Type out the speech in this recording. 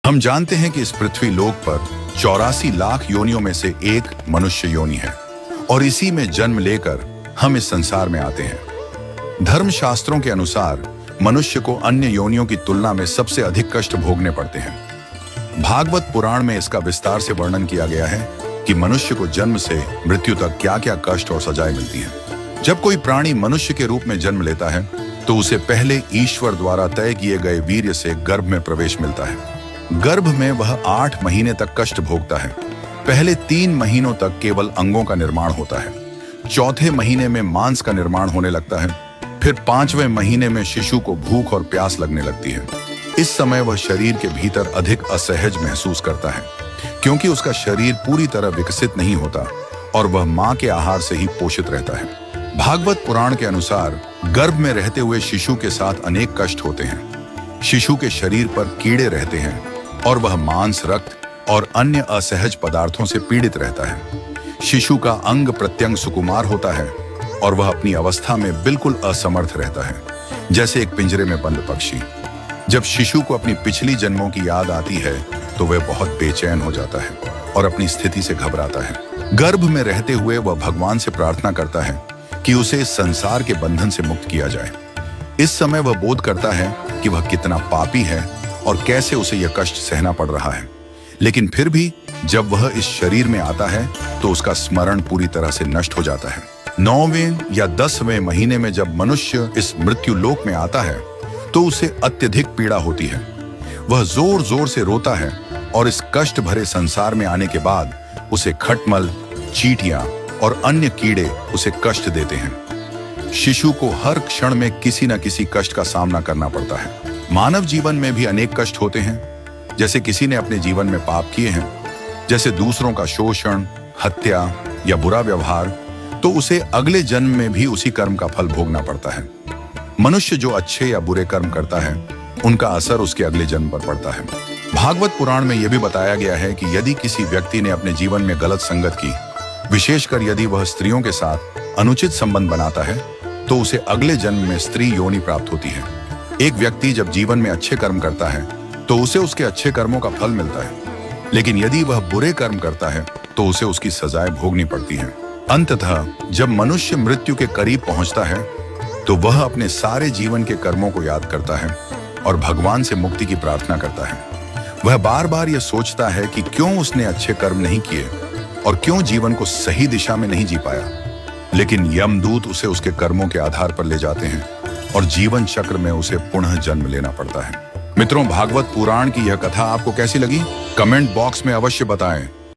हम जानते हैं कि इस पृथ्वी लोक पर 84 लाख योनियों में से एक मनुष्य योनि है और इसी में जन्म लेकर हम इस संसार में आते हैं। धर्मशास्त्रों के अनुसार मनुष्य को अन्य योनियों की तुलना में सबसे अधिक कष्ट भोगने पड़ते हैं। भागवत पुराण में इसका विस्तार से वर्णन किया गया है कि मनुष्य को जन्म से मृत्यु तक क्या क्या कष्ट और सजाएं मिलती हैं। जब कोई प्राणी मनुष्य के रूप में जन्म लेता है तो उसे पहले ईश्वर द्वारा तय किए गए वीर्य से गर्भ में प्रवेश मिलता है। गर्भ में वह 8 महीने तक कष्ट भोगता है। पहले 3 महीनों तक केवल अंगों का निर्माण होता है। चौथे महीने में मांस का निर्माण होने लगता है। फिर 5वें महीने में शिशु को भूख और प्यास लगने लगती है। इस समय वह शरीर के भीतर अधिक असहज महसूस करता है क्योंकि उसका शरीर पूरी तरह विकसित नहीं होता और वह मां के आहार से ही पोषित रहता है। भागवत पुराण के अनुसार गर्भ में रहते हुए शिशु के साथ अनेक कष्ट होते हैं। शिशु के शरीर पर कीड़े रहते हैं और वह मांस, रक्त और अन्य असहज पदार्थों से पीड़ित रहता है। शिशु का अंग प्रत्यंग सुकुमार होता है और वह अपनी अवस्था में बिल्कुल असमर्थ रहता है, जैसे एक पिंजरे में बंद पक्षी। जब शिशु को अपनी पिछली जन्मों की याद आती है तो वह बहुत बेचैन हो जाता है और अपनी स्थिति से घबराता है। गर्भ में रहते हुए वह भगवान से प्रार्थना करता है कि उसे इस संसार के बंधन से मुक्त किया जाए। इस समय वह बोध करता है कि वह कितना पापी है और कैसे उसे यह कष्ट सहना पड़ रहा है। लेकिन फिर भी जब वह इस शरीर में आता है तो उसका स्मरण पूरी तरह से नष्ट हो जाता है। 9वें या 10वें महीने में जब मनुष्य इस मृत्यु लोक में आता है तो उसे अत्यधिक पीड़ा होती है। वह जोर जोर से रोता है और इस कष्ट भरे संसार में आने के बाद उसे खटमल, चींटियां और अन्य कीड़े उसे कष्ट देते हैं। शिशु को हर क्षण में किसी न किसी कष्ट का सामना करना पड़ता है। मानव जीवन में भी अनेक कष्ट होते हैं। जैसे किसी ने अपने जीवन में पाप किए हैं, जैसे दूसरों का शोषण, हत्या या बुरा व्यवहार, तो उसे अगले जन्म में भी उसी कर्म का फल भोगना पड़ता है। मनुष्य जो अच्छे या बुरे कर्म करता है उनका असर उसके अगले जन्म पर पड़ता है। भागवत पुराण में यह भी बताया गया है कि यदि किसी व्यक्ति ने अपने जीवन में गलत संगत की, विशेषकर यदि वह स्त्रियों के साथ अनुचित संबंध बनाता है, तो उसे अगले जन्म में स्त्री योनि प्राप्त होती है। एक व्यक्ति जब जीवन में अच्छे कर्म करता है तो उसे उसके अच्छे कर्मों का फल मिलता है, लेकिन यदि वह बुरे कर्म करता है तो उसे उसकी सजाएं भोगनी पड़ती हैं। अंततः जब मनुष्य मृत्यु के करीब पहुंचता है तो वह अपने सारे जीवन के कर्मों को याद करता है और भगवान से मुक्ति की प्रार्थना करता है। वह बार बार यह सोचता है कि क्यों उसने अच्छे कर्म नहीं किए और क्यों जीवन को सही दिशा में नहीं जी पाया। लेकिन यमदूत उसे उसके कर्मों के आधार पर ले जाते हैं और जीवन चक्र में उसे पुनः जन्म लेना पड़ता है। मित्रों, भागवत पुराण की यह कथा आपको कैसी लगी? कमेंट बॉक्स में अवश्य बताएं।